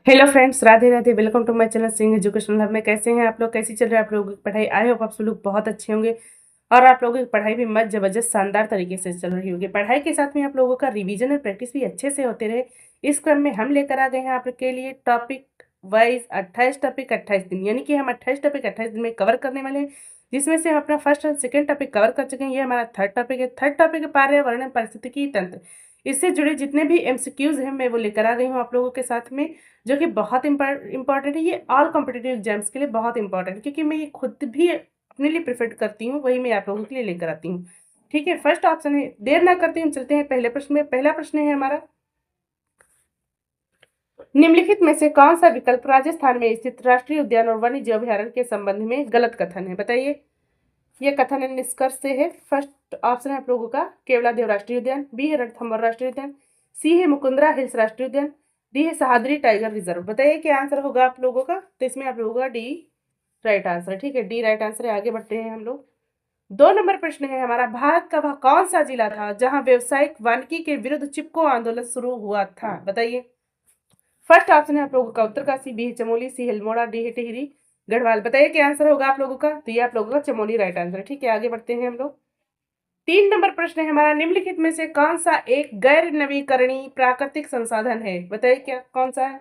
Hello friends, Radhe Radhe. Welcome to my channel Singh education hub में। कैसे हैं आप लोग? कैसी चल रही है आप लोगों की पढ़ाई? आई होप आप सब लोग बहुत अच्छे होंगे और आप लोगों की पढ़ाई भी मस्त जबरदस्त शानदार तरीके से चल रही होगी। पढ़ाई के साथ में आप लोगों का रिवीजन और प्रैक्टिस भी अच्छे से होते रहे, इस क्रम में हम लेकर आ गए हैं आपके लिए टॉपिक वाइज 28 टॉपिक 28 दिन, यानी कि हम 28 टॉपिक 28 दिन में कवर करने वाले हैं, जिसमें से हम अपना फर्स्ट और सेकेंड टॉपिक कवर कर चुके हैं। ये हमारा थर्ड टॉपिक है। थर्ड टॉपिक है पर्यावरण पारिस्थितिकी तंत्र। इससे जुड़े जितने भी एमसीक्यूज हैं मैं वो लेकर आ गई हूँ आप लोगों के साथ में, जो कि बहुत इंपॉर्टेंट है। ये ऑल कॉम्पिटिटिव एग्जाम्स के लिए बहुत इंपॉर्टेंट है, क्योंकि मैं ये खुद भी अपने लिए प्रेफर करती हूँ, वही मैं आप लोगों के लिए लेकर आती हूँ। ठीक है, फर्स्ट ऑप्शन है। देर ना करते हम चलते हैं पहले प्रश्न में। पहला प्रश्न है हमारा, निम्नलिखित में से कौन सा विकल्प राजस्थान में स्थित राष्ट्रीय उद्यान और वन्य जीव अभयारण्य के संबंध में गलत कथन है? बताइए। यह कथन है निष्कर्ष से है। फर्स्ट ऑप्शन है आप लोगों का केवलादेव राष्ट्रीय उद्यान, बी है रणथंभौर राष्ट्रीय उद्यान, सी है मुकुंदरा हिल्स राष्ट्रीय उद्यान, डी है सह्याद्री टाइगर रिजर्व। बताइए क्या आंसर होगा आप लोगों का? तो इसमें आप लोगों का डी राइट आंसर। ठीक है, डी राइट आंसर है। आगे बढ़ते हैं हम लोग। 2 नंबर प्रश्न है हमारा, भारत का वह कौन सा जिला था जहां व्यावसायिक वानिकी के विरुद्ध चिपको आंदोलन शुरू हुआ था? बताइए। फर्स्ट ऑप्शन है आप लोगों का उत्तरकाशी, बी है चमोली, सी है अल्मोड़ा, डी है टिहरी गढ़वाल। बताइए क्या आंसर होगा आप लोगों का? तो ये आप लोगों का चमोली राइट आंसर है। ठीक है, आगे बढ़ते हैं हम लोग। 3 नंबर प्रश्न है हमारा, निम्नलिखित में से कौन सा एक गैर नवीकरणीय प्राकृतिक संसाधन है? बताइए क्या कौन सा है?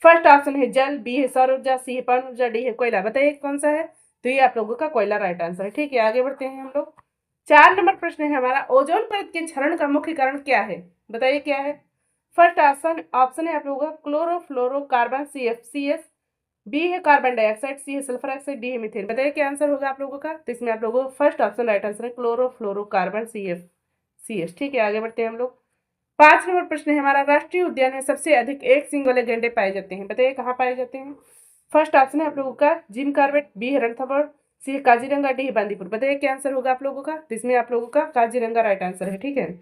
फर्स्ट ऑप्शन है जल, बी है सौर ऊर्जा, सी है पवन ऊर्जा, डी है कोयला। बताइए कौन सा है? तो ये आप लोगों का कोयला राइट आंसर है। ठीक है, आगे बढ़ते हैं हम लोग। 4 नंबर प्रश्न है हमारा, ओजोन परत के क्षरण का मुख्य कारण क्या है? बताइए क्या है? फर्स्ट ऑप्शन ऑप्शन है आप लोगों का क्लोरोफ्लोरोकार्बन CFCS, बी है कार्बन डाइऑक्साइड, सी है सल्फर ऑक्साइड, डी है मीथेन। बताइए क्या आंसर होगा आप लोगों का? तो इसमें आप लोगों को फर्स्ट ऑप्शन राइट आंसर है क्लोरोफ्लोरोकार्बन CFCS। ठीक है, आगे बढ़ते हैं हम लोग। 5 नंबर प्रश्न है हमारा, राष्ट्रीय उद्यान में सबसे अधिक एक सींग वाले गैंडे पाए जाते हैं। बताइए कहाँ पाए जाते हैं? फर्स्ट ऑप्शन है आप लोगों का जिम कार्बेट, बी है रणथंभौर, सी है काजीरंगा, डी है बांदीपुर। बताइए क्या आंसर होगा आप लोगों का? तो इसमें आप लोगों का काजीरंगा राइट आंसर है। ठीक है,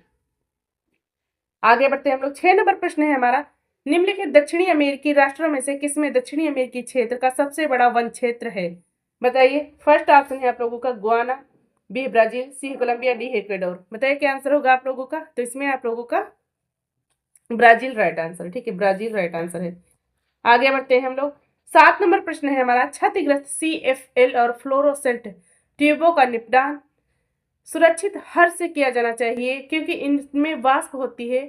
आगे बढ़ते हैं हम लोग। 6 नंबर प्रश्न है हमारा, निम्नलिखित दक्षिणी अमेरिकी राष्ट्रों में से किसमें दक्षिणी अमेरिकी क्षेत्र का सबसे बड़ा वन क्षेत्र है? बताइए। फर्स्ट ऑप्शन है आप लोगों का गुआना, बी है ब्राजील, सी है कोलंबिया, डी है इक्वेडोर। बताइए क्या आंसर होगा आप लोगों का? तो इसमें आप लोगों का ब्राजील राइट आंसर। ठीक है, ब्राजील राइट आंसर है। आगे बढ़ते हैं हम लोग। 7 नंबर प्रश्न है हमारा, क्षतिग्रस्त CFL और फ्लोरोसेंट ट्यूबों का निपटान सुरक्षित हर से किया जाना चाहिए, क्योंकि इनमें वाष्प होती है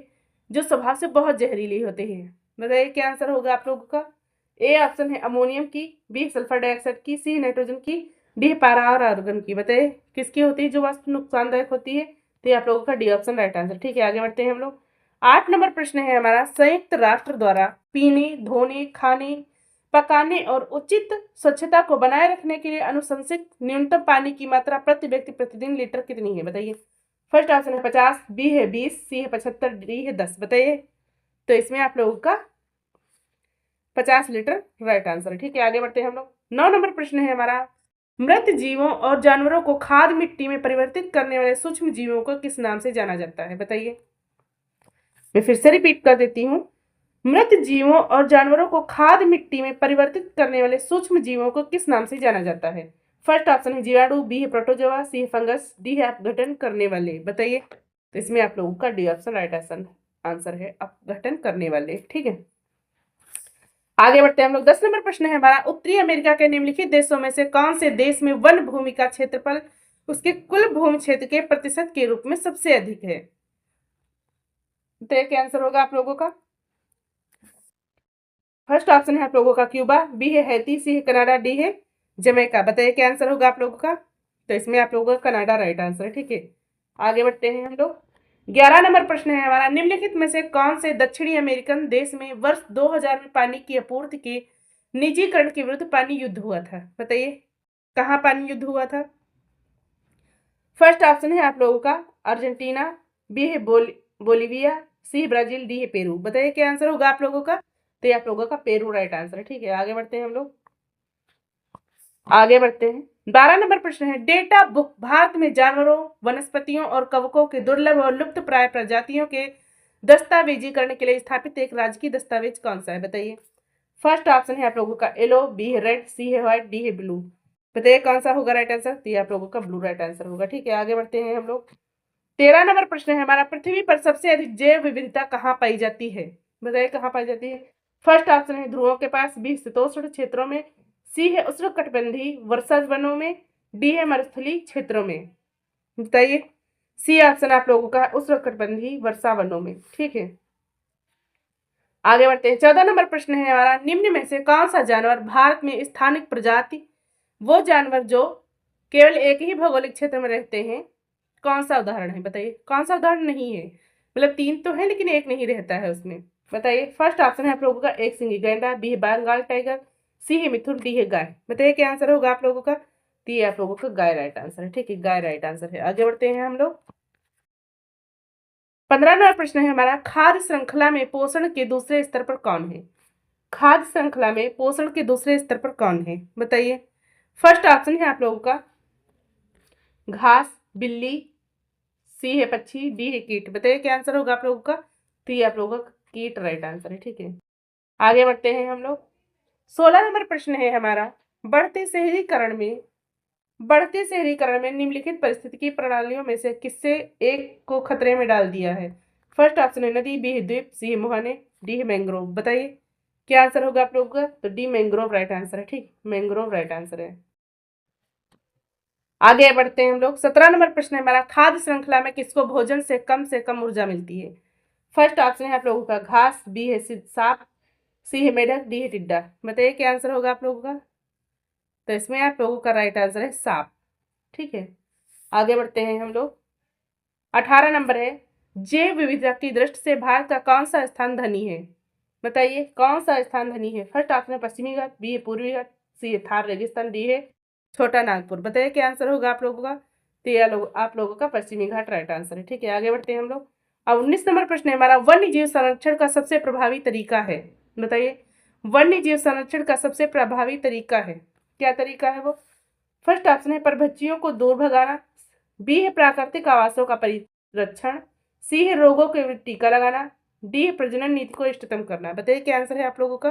जो स्वभाव से बहुत जहरीली होती है। बताइए क्या आंसर होगा आप लोगों का? ए ऑप्शन है अमोनियम की, बी सल्फर डाइऑक्साइड की, सी नाइट्रोजन की, डी पारा और आर्गन की। बताइए किसकी होती है जो वाष्प नुकसानदायक होती है? तो ये आप लोगों का डी ऑप्शन राइट आंसर। ठीक है, आगे बढ़ते हैं हम लोग। 8 नंबर प्रश्न है हमारा, संयुक्त राष्ट्र द्वारा पीने, धोने, खाने, पकाने और उचित स्वच्छता को बनाए रखने के लिए अनुशंसित न्यूनतम पानी की मात्रा प्रति व्यक्ति प्रतिदिन लीटर कितनी है? बताइए। फर्स्ट ऑप्शन है 50, बी है 20, सी है 75, डी है 10। बताइए। तो इसमें आप लोगों का 50 लीटर राइट आंसर। ठीक है, आगे बढ़ते हैं हम लोग। 9 नंबर प्रश्न है हमारा, मृत जीवों और जानवरों को खाद मिट्टी में परिवर्तित करने वाले सूक्ष्म जीवों को किस नाम से जाना जाता है? बताइए। मैं फिर से रिपीट कर देती हूँ। मृत जीवों और जानवरों को खाद मिट्टी में परिवर्तित करने वाले सूक्ष्म जीवों को किस नाम से जाना जाता है? फर्स्ट ऑप्शन है जीवाणु, बी है प्रोटोजोआ, सी है फंगस, डी है अपघटन करने वाले। बताइए। तो इसमें आप लोगों का डी ऑप्शन राइट आंसर है, अपघटन करने वाले। ठीक है, आगे बढ़ते हैं हम लोग। 10 नंबर प्रश्न है हमारा, उत्तरी अमेरिका के निम्नलिखित देशों में से कौन से देश में वन भूमि का क्षेत्रफल उसके कुल भूमि क्षेत्र के प्रतिशत के रूप में सबसे अधिक है? तो क्या आंसर होगा आप लोगों का? फर्स्ट ऑप्शन है आप लोगों का क्यूबा, बी है हैती, सी है कनाडा, डी है जमैका। बताइए क्या आंसर होगा आप लोगों का? तो इसमें आप लोगों का कनाडा राइट आंसर है। ठीक है, आगे बढ़ते हैं हम लोग। 11 नंबर प्रश्न है हमारा, निम्नलिखित में से कौन से दक्षिणी अमेरिकन देश में वर्ष 2000 में पानी की आपूर्ति के निजीकरण के विरुद्ध पानी युद्ध हुआ था? बताइए कहाँ पानी युद्ध हुआ था? फर्स्ट ऑप्शन है आप लोगों का अर्जेंटीना, बी है बोलीविया, सी ब्राजील, डी है पेरू। बताइए क्या आंसर होगा आप लोगों का? तो ये आप लोगों का पेरू राइट आंसर है। ठीक है, आगे बढ़ते हैं हम लोग। आगे बढ़ते हैं। 12 नंबर प्रश्न है, डेटा बुक भारत में जानवरों, वनस्पतियों और कवकों के दुर्लभ और लुप्त प्राय प्रजातियों के दस्तावेजीकरण के लिए स्थापित एक राजकीय दस्तावेज कौन सा है? बताइए। फर्स्ट ऑप्शन है आप लोगों का येलो, बी है रेड, सी है व्हाइट, डी है ब्लू। बताइए कौन सा होगा राइट आंसर? तो ये आप लोगों का ब्लू राइट आंसर होगा। ठीक है, आगे बढ़ते हैं हम लोग। 13 नंबर प्रश्न है हमारा, पृथ्वी पर सबसे अधिक जैव विविधता कहाँ पाई जाती है? बताइए कहाँ पाई जाती है? फर्स्ट ऑप्शन है ध्रुवों के पास, बी शीतोष्ण क्षेत्रों में, सी है उष्णकटिबंधीय वर्षा वनों में, डी है मरुस्थलीय क्षेत्रों में। बताइए, सी ऑप्शन आप लोगों का उष्णकटिबंधीय वर्षा वनों में। ठीक है, आगे बढ़ते हैं। 14 नंबर प्रश्न है हमारा, निम्न में से कौन सा जानवर भारत में स्थानिक प्रजाति, वो जानवर जो केवल एक ही भौगोलिक क्षेत्र में रहते हैं, कौन सा उदाहरण है? बताइए, कौन सा उदाहरण नहीं है? मतलब 3 तो है लेकिन एक नहीं रहता है उसमें। बताइए, फर्स्ट ऑप्शन है आप लोगों का एक सिंगी गैंडा, बी है बंगाल टाइगर, सी है मिथुन, डी है गाय। बताइए क्या आंसर होगा आप लोगों का? तो ये आप लोगों का गाय राइट आंसर है। ठीक है, गाय राइट आंसर है। आगे बढ़ते हैं हम लोग। 15 नंबर प्रश्न है हमारा, खाद्य श्रृंखला में पोषण के दूसरे स्तर पर कौन है? खाद्य श्रृंखला में पोषण के दूसरे स्तर पर कौन है? बताइए, फर्स्ट ऑप्शन है आप लोगों का घास, बिल्ली, सी है पक्षी, डी है कीट। बताइए क्या आंसर होगा आप लोगों का? तो ये आप लोगों का कीट राइट आंसर है। ठीक है, आगे बढ़ते हैं हम लोग। 16 नंबर प्रश्न है हमारा, बढ़ते शहरीकरण में निम्नलिखित पारिस्थितिकी प्रणालियों में से किससे एक को खतरे में डाल दिया है? फर्स्ट ऑप्शन है नदी, बी है द्वीप, सी है मुहाने, डी है मैंग्रोव। बताइए क्या आंसर होगा आप लोगों का? तो डी मैंग्रोव राइट आंसर है। ठीक, मैंग्रोव राइट आंसर है। आगे बढ़ते हैं हम लोग। 17 नंबर प्रश्न है हमारा, खाद्य श्रृंखला में किसको भोजन से कम ऊर्जा मिलती है? फर्स्ट ऑप्शन है आप लोगों का घास, बी है सांप, सी है मेढक, डी है टिड्डा। बताइए क्या आंसर होगा आप लोगों का? तो इसमें आप लोगों का राइट आंसर है सांप। ठीक है, आगे बढ़ते हैं हम लोग। 18 नंबर है, जैव विविधता की दृष्टि से भारत का कौन सा स्थान धनी है? बताइए कौन सा स्थान धनी है? फर्स्ट ऑप्शन है पश्चिमी घाट, बी है पूर्वी घाट, सी है थार रेगिस्तान, डी है छोटा नागपुर। बताइए क्या आंसर होगा आप लोगों का? तो ये आप लोगों का पश्चिमी घाट राइट आंसर है। ठीक है, आगे बढ़ते हैं हम लोग। अब 19 नंबर प्रश्न है हमारा, वन्य जीव संरक्षण का सबसे प्रभावी तरीका है। बताइए, वन्य जीव संरक्षण का सबसे प्रभावी तरीका है, क्या तरीका है वो? फर्स्ट ऑप्शन है परभक्षियों को दूर भगाना, बी है प्राकृतिक आवासों का परिरक्षण, सी है रोगों के टीका लगाना, डी है प्रजनन नीति को इष्टतम करना। बताइए क्या आंसर है आप लोगों का?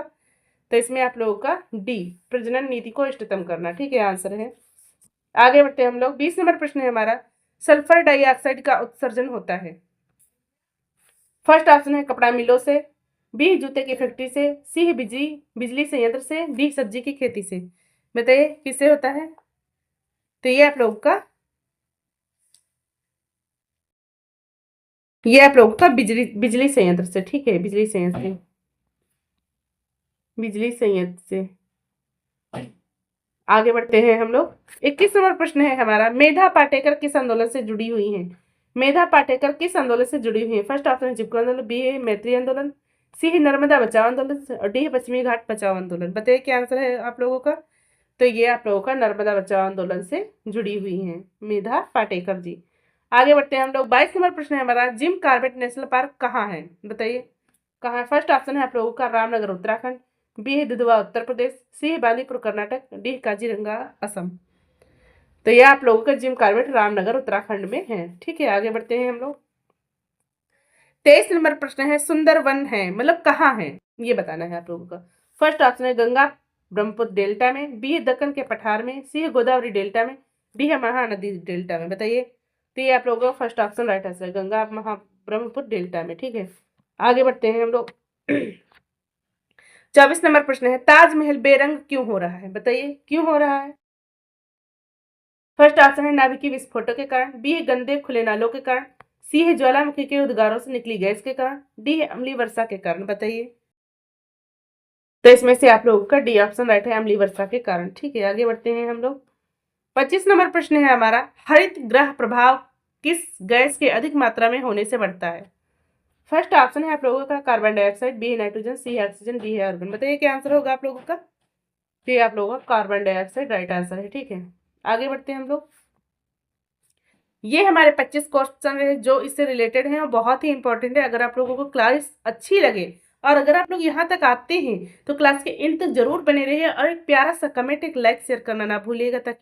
तो इसमें आप लोगों का डी प्रजनन नीति को इष्टतम करना। ठीक है, आंसर है। आगे बढ़ते हैं हम लोग। 20 नंबर प्रश्न है हमारा, सल्फर डाइऑक्साइड का उत्सर्जन होता है। फर्स्ट ऑप्शन है कपड़ा मिलों से, बी जूते की फैक्ट्री से, सी है बिजली संयंत्र से, डी सब्जी की खेती से। बताइए किससे होता है? तो ये आप लोगों का बिजली संयंत्र से। ठीक है, बिजली संयंत्र से। आगे बढ़ते हैं हम लोग। 21 नंबर प्रश्न है हमारा, मेधा पाटेकर किस आंदोलन से जुड़ी हुई हैं? मेधा पाटेकर किस आंदोलन से जुड़ी हुई है? फर्स्ट ऑप्शन है चिपको आंदोलन, बी है मैत्री आंदोलन, सी है नर्मदा बचाओ आंदोलन और डी है पश्चिमी घाट बचाओ आंदोलन। बताइए क्या आंसर है आप लोगों का? तो ये आप लोगों का नर्मदा बचाओ आंदोलन से जुड़ी हुई है मेधा पाटेकर जी। आगे बढ़ते हैं हम लोग। 22 नंबर प्रश्न है हमारा, जिम कॉर्बेट नेशनल पार्क कहाँ है? बताइए कहाँ है? फर्स्ट ऑप्शन है आप लोगों का रामनगर उत्तराखंड, बी है दुधवा उत्तर प्रदेश, सी है बांदीपुर कर्नाटक, डी है काजीरंगा असम। तो ये आप लोगों का जिम कॉर्बेट रामनगर उत्तराखंड में है। ठीक है, आगे बढ़ते हैं हम लोग। 23 नंबर प्रश्न है, सुंदरवन है मतलब कहाँ है, ये बताना है आप लोगों का। फर्स्ट ऑप्शन है गंगा ब्रह्मपुत्र डेल्टा में, बी है दक्कन के पठार में, सी है गोदावरी डेल्टा में, डी है महानदी डेल्टा में। बताइए, तो ये आप लोगों का फर्स्ट ऑप्शन राइट आंसर है, गंगा ब्रह्मपुत्र डेल्टा में। ठीक है, आगे बढ़ते हैं हम लोग। 24 नंबर प्रश्न है, ताजमहल बेरंग क्यों हो रहा है? बताइए क्यों हो रहा है? फर्स्ट ऑप्शन है नाभिकीय विस्फोटों के कारण, बी है गंदे खुले नालों के कारण, सी है ज्वालामुखी के उद्गारों से निकली गैस के कारण, डी है अम्लीय वर्षा के कारण। बताइए, तो इसमें से आप लोगों का डी ऑप्शन राइट है, अम्लीय वर्षा के कारण। ठीक है, आगे बढ़ते हैं हम लोग। 25 नंबर प्रश्न है हमारा, हरित ग्रह प्रभाव किस गैस के अधिक मात्रा में होने से बढ़ता है? फर्स्ट ऑप्शन है आप लोगों का कार्बन डाइऑक्साइड, बी है नाइट्रोजन, सी है ऑक्सीजन, डी है आर्गन। बताइए क्या आंसर होगा आप लोगों का? तो ये आप लोगों का कार्बन डाइऑक्साइड राइट आंसर है। ठीक है, आगे बढ़ते हैं हम लोग। ये हमारे 25 क्वेश्चन है जो इससे रिलेटेड हैं और बहुत ही इंपॉर्टेंट है। अगर आप लोगों को क्लास अच्छी लगे और अगर आप लोग यहाँ तक आते हैं तो क्लास के एंड तक जरूर बने रहिए और एक प्यारा सा कमेंट, एक लाइक शेयर करना ना भूलिएगा ताकि